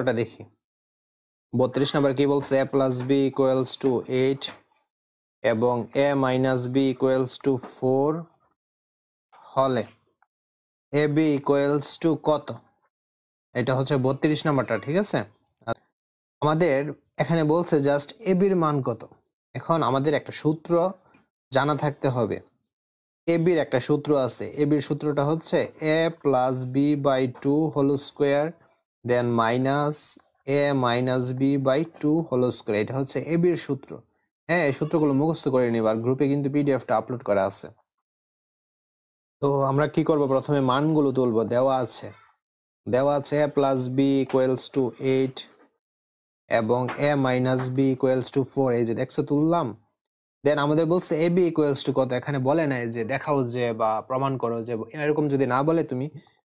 ওটা দেখি 32 নাম্বার কি বলছে a plus b equals to 8 এবং a minus b equals to 4 হলে ab equals to কত? এটা হচ্ছে 32 নাম্বারটা, ঠিক আছে? আমাদের এখানে বলছে জাস্ট ab এর মান কত। এখন আমাদের একটা সূত্র জানা থাকতে হবে। ab এর একটা সূত্র আছে, ab এর সূত্রটা হচ্ছে a plus b by 2 whole square then minus a minus b by 2 whole square। এটা হচ্ছে ab এর সূত্র। হ্যাঁ, এই সূত্রগুলো মুখস্থ করে নিবা, আর গ্রুপে কিন্তু পিডিএফটা আপলোড করা আছে। তো আমরা কি করব, প্রথমে মানগুলো তুলব। দেওয়া আছে a plus b equals to 8 এবং a minus b equals to 4। এই যে দেখছো তুললাম। দেন আমাদের বলছে ab equals to কত, এখানে বলে নাই যে দেখাও যে বা প্রমাণ করো যে, এরকম যদি না বলে তুমি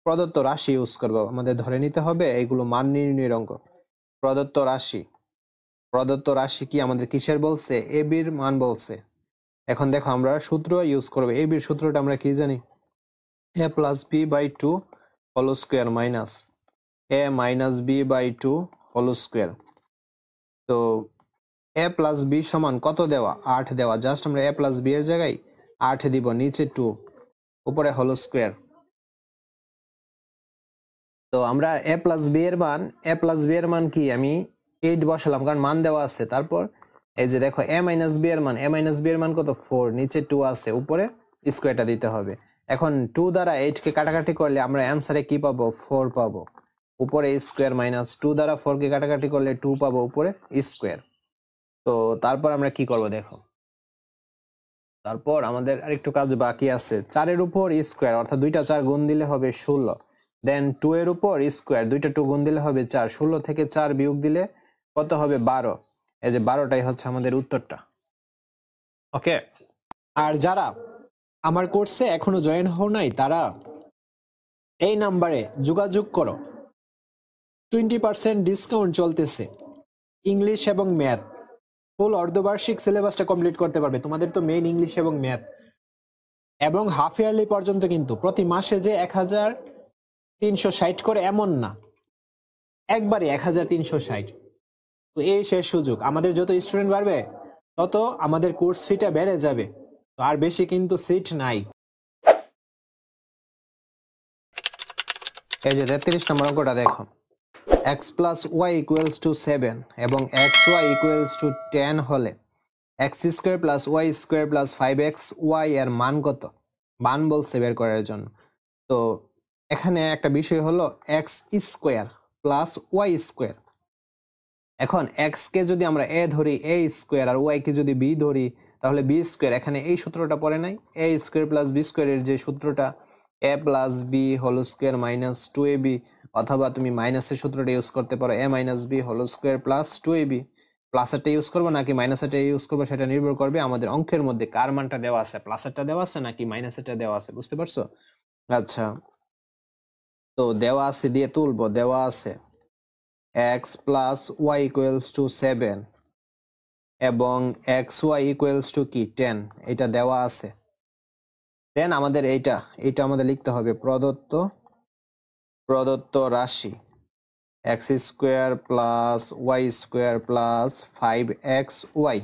প্রদত্ত রাশি ইউজ করবে। আমাদের ধরে নিতে হবে এগুলো মান নির্ণয়ের অঙ্ক। প্রদত্ত রাশি কি আমাদের কিসের বলছে? ab এর মান বলছে। এখন দেখো আমরা সূত্র ইউজ করব। ab এর সূত্রটা আমরা কি জানি? a plus b by 2 whole square minus a minus b by 2 whole square। তো a plus b সমান কত দেওয়া? 8 দেওয়া। জাস্ট আমরা a plus b এর জায়গায় 8 দিব, নিচে 2, উপরে হোল স্কোয়ার। তো আমরা a plus b এর মান কি? আমি 8 বসালাম, কারণ মান দেওয়া আছে। তারপর এই যে দেখো a minus b এর মান কত? 4, নিচে 2 আছে, উপরে স্কোয়ারটা দিতে হবে। এখন 2 দ্বারা 8 কে কাটাকাটি করলে আমরা অ্যান্সারে কি পাবো? 4 পাবো, উপরে স্কোয়ার, মাইনাস 2 দ্বারা 4 কে কাটাকাটি করলে 2 পাবো, উপরে স্কোয়ার। তো তারপর আমরা কি করব দেখো। তারপর আমাদের আরেকটু কাজ বাকি আছে। 4 এর উপর স্কোয়ার, অর্থাৎ দুইটা 4 গুণ দিলে হবে 16। দেন 2 এর উপর স্কোয়ার, দুইটা 2 গুণ দিলে হবে 4। 16 থেকে 4 বিয়োগ দিলে কত হবে? 12। এই যে 12টাই হচ্ছে আমাদের উত্তরটা। ওকে, আর যারা আমার কোর্সে এখনো জয়েন হও নাই তারা এই নাম্বারে যোগাযোগ করো। 20% ডিসকাউন্ট চলতেছে। ইংলিশ এবং ম্যাথ ফুল অর্ধবার্ষিক সিলেবাসটা কমপ্লিট করতে পারবে। তোমাদের তো মেইন ইংলিশ এবং ম্যাথ, এবং হাফ ইয়ারলি পর্যন্ত, কিন্তু প্রতি মাসে যে 1360 করে এমন না, একবারে 1360। তো এই শেষ সুযোগ। আমাদের যত স্টুডেন্ট বাড়বে তত আমাদের কোর্স ফিটা বেড়ে যাবে। তো আর বেশি কিন্তু সিট নাই। এই যে 33 নম্বর অঙ্কটা দেখো। x plus y equals to 7 এবং xy equals to 10 হলে x square plus y square plus 5xy এর মান কত? মান বলছে বের করার জন্য। তো এখানে একটা বিষয় হলো x square plus y square. এখন x কে যদি আমরা a ধরি a স্কোয়ার, আর y কে যদি b ধরি তাহলে b স্কোয়ার। এখানে এই সূত্রটা পড়ে নাই, a স্কোয়ার প্লাস b স্কোয়ারের যে সূত্রটা a plus b whole square minus 2ab, অথবা তুমি মাইনাসের সূত্রটা ইউজ করতে পারো a minus b whole square plus 2ab। প্লাসেরটা ইউজ করবো নাকি মাইনাসেরটা ইউজ করবো সেটা নির্ভর করবে আমাদের অঙ্কের মধ্যে কার মানটা দেওয়া আছে, প্লাসেরটা দেওয়া আছে নাকি মাইনাসেরটা দেওয়া আছে। বুঝতে পারছো? আচ্ছা, তো দেওয়া আছে দিয়ে তুলবো। দেওয়া আছে x plus y equals to 7 এবং xy equals to কি 10, এটা দেওয়া আছে। দেন আমাদের এইটা আমাদের লিখতে হবে প্রদত্ত রাশি x square plus y square plus 5xy।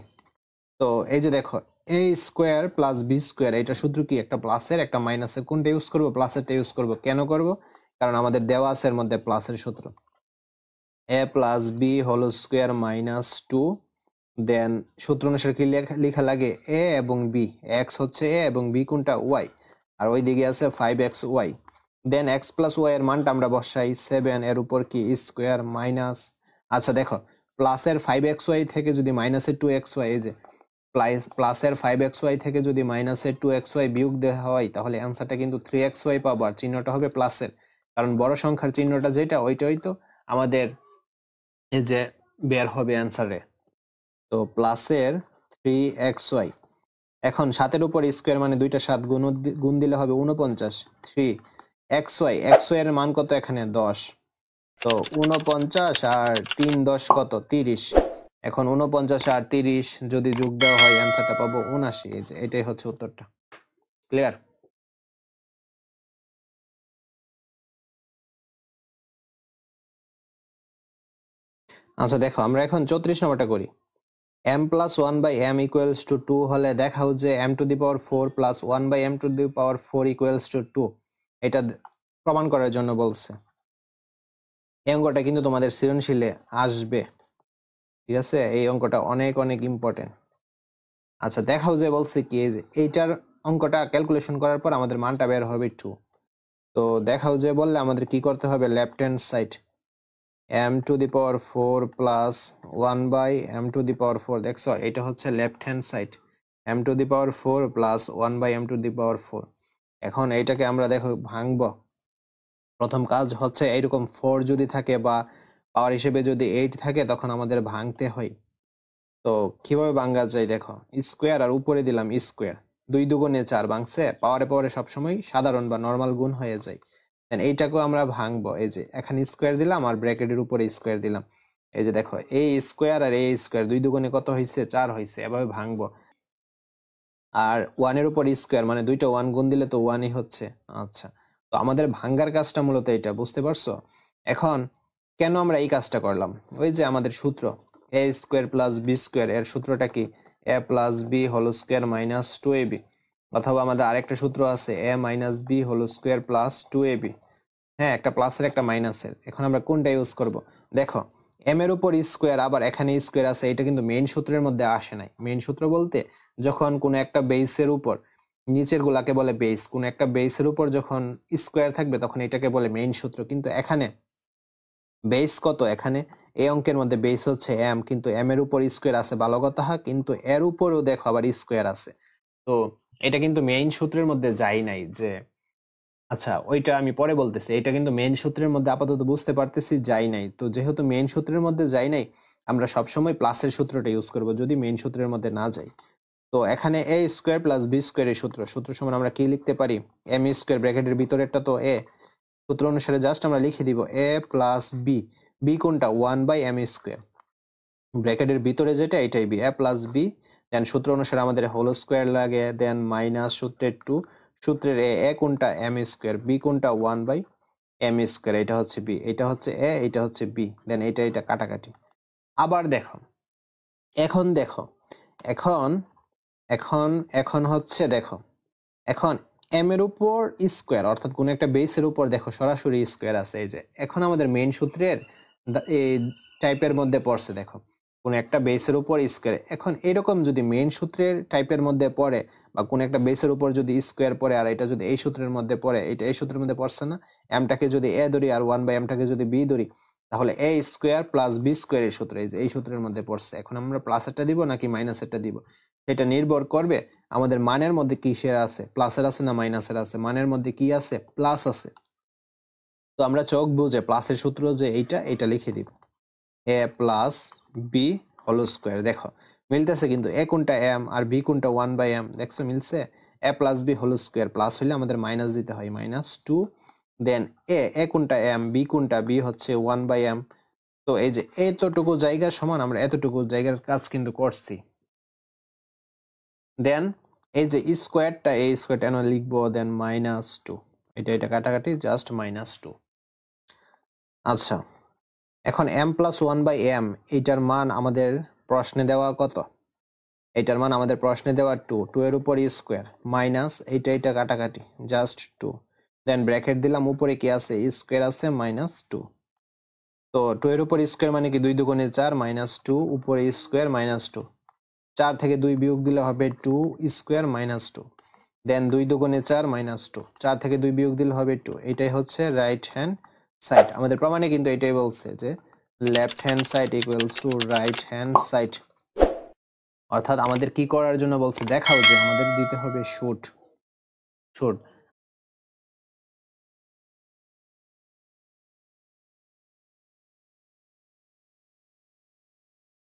তো এই যে দেখো a square plus b square, এটা সূত্র কি? একটা প্লাসের একটা মাইনাসের। কোনটা ইউজ করবো? প্লাসেরটা ইউজ করবো। কেন করব? কারণ আমাদের দেওয়া আছে এর মধ্যে প্লাসের সূত্র a plus b whole square minus 2। Then সূত্র অনুসারে কি লেখা লাগে? a এবং b। x হচ্ছে a এবং b কোনটা? y, আর ওই দিকে আছে 5xy। দেন x প্লাস y এর মানটা আমরা বসাই 7, এর উপর কি স্কোয়ার মাইনাস। আচ্ছা দেখো, প্লাসের 5xy থেকে যদি মাইনাসের 2xy, এই যে প্লাসের 5xy থেকে যদি মাইনাসের 2xy বিয়োগ দেওয়া হয় তাহলে অ্যান্সারটা কিন্তু 3xy পাবো, আর চিহ্নটা হবে প্লাসের। কারণ বড় সংখ্যার চিহ্নটা যেটা ওইটাই তো আমাদের এই যে বের হবে অ্যান্সারে। তো প্লাসের 3xy। এখন 7-এর উপর স্কোয়ার মানে দুইটা 7 গুণ দিলে হবে 49। 3xy এর মান কত? এখানে 10। তো 49 আর 3 10 কত? 30। এখন 49 আর 30 যদি যোগ দেওয়া হয় অ্যান্সারটা পাবো 79। এই যে এটাই হচ্ছে উত্তরটা। ক্লিয়ার? আচ্ছা দেখো আমরা এখন 34 নম্বরটা করি। m plus 1 by m equals to 2 হলে দেখাও যে m to the power 4 plus 1 by m to the power 4 equals to 2। এটা প্রমাণ করার জন্য বলছে। এই অঙ্কটা কিন্তু তোমাদের সৃজনশীলে আসবে, ঠিক আছে? এই অঙ্কটা অনেক অনেক ইম্পর্টেন্ট। আচ্ছা দেখাও যে বলছে কি, এই যে এইটার অঙ্কটা ক্যালকুলেশন করার পর আমাদের মানটা বের হবে 2। তো দেখাও যে বললে আমাদের কি করতে হবে, left hand side m to the power 4 plus 1 by m to the power 4, দেখছো এটা হচ্ছে left hand side, m to the power 4 plus 1 by m to the power 4। এখন এইটাকে আমরা দেখো ভাঙবো। প্রথম কাজ হচ্ছে এইরকম 4 যদি থাকে বা পাওয়ার হিসেবে যদি 8 থাকে তখন আমাদের ভাঙতে হয়। তো কিভাবে ভাঙা যায় দেখো, স্কোয়ার আর উপরে দিলাম স্কোয়ার, 2 দুগুণে 4 ভাঙছে, পাওয়ারে পাওয়ারে সবসময় সাধারণ বা নর্মাল গুণ হয়ে যায়। দেন এইটাকেও আমরা ভাঙবো, এই যে এখানে স্কোয়ার দিলাম আর ব্র্যাকেটের উপরে স্কোয়ার দিলাম। এই যে দেখো এই স্কোয়ার আর এই স্কোয়ার 2 দুগুণে কত হয়েছে, 4 হয়েছে। এভাবে ভাঙবো। আর 1 এর উপর স্কোয়ার মানে দুইটা 1 গুণ দিলে তো 1ই হচ্ছে। আচ্ছা, তো আমাদের ভাঙ্গার কাজটা মূলত এটা, বুঝতে পারছো? এখন কেন আমরা এই কাজটা করলাম, ওই যে আমাদের সূত্র a square plus b square, এর সূত্রটা কি, a plus b whole square minus 2ab। অথবা আমাদের আরেকটা সূত্র আছে a minus b whole square plus 2ab। হ্যাঁ, একটা প্লাসের একটা মাইনাসের। এখন আমরা কোনটা ইউজ করব? দেখো এম এর উপর স্কোয়ার, আবার এখানে স্কোয়ার আছে, এটা কিন্তু মেইন সূত্রের মধ্যে আসে নাই। মেইন সূত্র বলতে যখন কোনো একটা বেসের উপর, নিচের গুলাকে বলে বেস, কোন একটা বেসের উপর যখন স্কোয়ার থাকবে তখন এটাকে বলে মেইন সূত্র। কিন্তু এখানে বেস কত, এখানে এই অঙ্কের মধ্যে বেস হচ্ছে এম, কিন্তু এম এর উপর স্কোয়ার আছে ভালো কথা, কিন্তু এর উপরেও দেখো আবার স্কোয়ার আছে। তো এটা কিন্তু মেইন সূত্রের মধ্যে যাই নাই যে, আচ্ছা ওইটা আমি পরে বলতেছি। এটা কিন্তু মেইন সূত্রের মধ্যে আপাতত বুঝতে পারতেছি যাই নাই। তো যেহেতু মেইন সূত্রের মধ্যে যাই নাই, আমরা সবসময় প্লাসের সূত্রটা ইউজ করব যদি মেইন সূত্রের মধ্যে না যাই। তো এখানে এ স্কোয়ার প্লাস বি স্কোয়ারের সূত্র সমান আমরা কি লিখতে পারি, এম স্কোয়ার ব্র্যাকেটের ভিতরেরটা তো এ, সূত্র অনুসারে জাস্ট আমরা লিখে দিব এ প্লাস বি, বি কোনটা 1 বাই এম স্কোয়ার, ব্র্যাকেটের ভিতরে যেটা এটাই বি, এ প্লাস বি। দেন সূত্র অনুসারে আমাদের হোল স্কোয়ার লাগে, দেন মাইনাস সূত্রের 2, সূত্রের এ কোনটা এম স্কোয়ার, বি কোনটা 1 বাই এম স্কোয়ার, এটা হচ্ছে বি, এটা হচ্ছে এ, এটা হচ্ছে বি। দেন এটা কাটাকাটি। আবার দেখো এখন দেখো এখন এখন এখন হচ্ছে দেখো, এখন এম এর উপর স্কোয়ার অর্থাৎ কোন একটা বেসের উপর দেখো সরাসরি স্কোয়ার আছে। এই যে এখন আমাদের মেইন সূত্রের এই টাইপের মধ্যে পড়ছে, দেখো কোন একটা বেসের উপর স্কোয়ার। এখন এরকম যদি মেইন সূত্রের টাইপের মধ্যে পড়ে বা কোন একটা বেসের উপর যদি স্কোয়ার পড়ে আর এটা যদি এই সূত্রের মধ্যে পড়ে, এটা এই সূত্রের মধ্যে পড়ছে না, এমটাকে যদি এ ধরি আর 1 বাই এমটাকে যদি বি ধরি, তাহলে এ স্কোয়ার প্লাস বি স্কোয়ার এই সূত্র, এই যে এই সূত্রের মধ্যে পড়ছে। এখন আমরা প্লাসেরটা দিব নাকি মাইনাসেরটা দিব, সেটা নির্ভর করবে আমাদের মানের মধ্যে কিসের আছে, প্লাসের আছে না মাইনাসের আছে। মানের মধ্যে কি আছে, প্লাস আছে। তো আমরা চোখ বুঝে প্লাসের সূত্র যে এইটা লিখে দিব, এ প্লাস বি হোল স্কোয়ার। দেখো মিলতেছে কিন্তু, এ কোনটা এম আর বি কোনটা 1 বাই এম, দেখছো মিলছে। A plus b whole square, plus হইলে আমাদের মাইনাস দিতে হয়, -2। দেন এ কোনটা এম, বি কোনটা, বি হচ্ছে 1 বাই এম। তো এই যে এতটুকু জায়গা সমান আমরা এতটুকু জায়গার কাজ কিন্তু করছি। দেন এই যে স্কোয়ারটা, এই স্কোয়ারটা লিখবো, দেন -2, এটা কাটাকাটি, জাস্ট -2। আচ্ছা এখন m প্লাস 1 বাই এম, এইটার মান আমাদের প্রশ্নে দেওয়া কত, এইটার মান আমাদের প্রশ্নে দেওয়া 2 এর উপর স্কোয়ার মাইনাস এটা কাটাকাটি, জাস্ট 2। দেন ব্র্যাকেট দিলাম, উপরে কি আছে, স্কোয়ার আছে, -2। তো 2 এর উপর স্কোয়ার মানে কি 2 দুগুণে 4, -2 উপরে স্কোয়ার -2, 4 থেকে 2 বিয়োগ দিলে হবে 2 স্কোয়ার -2। দেন 2 দুগুণে 4 -2, 4 থেকে 2 বিয়োগ দিলে হবে 2। এটাই হচ্ছে রাইট হ্যান্ড সাইড। আমাদের প্রমাণে কিন্তু এটাই বলছে যে left hand side equals to right hand side. অর্থাৎ আমাদের কি করার জন্য বলছে, দেখাও যে আমাদের দিতে হবে শুড।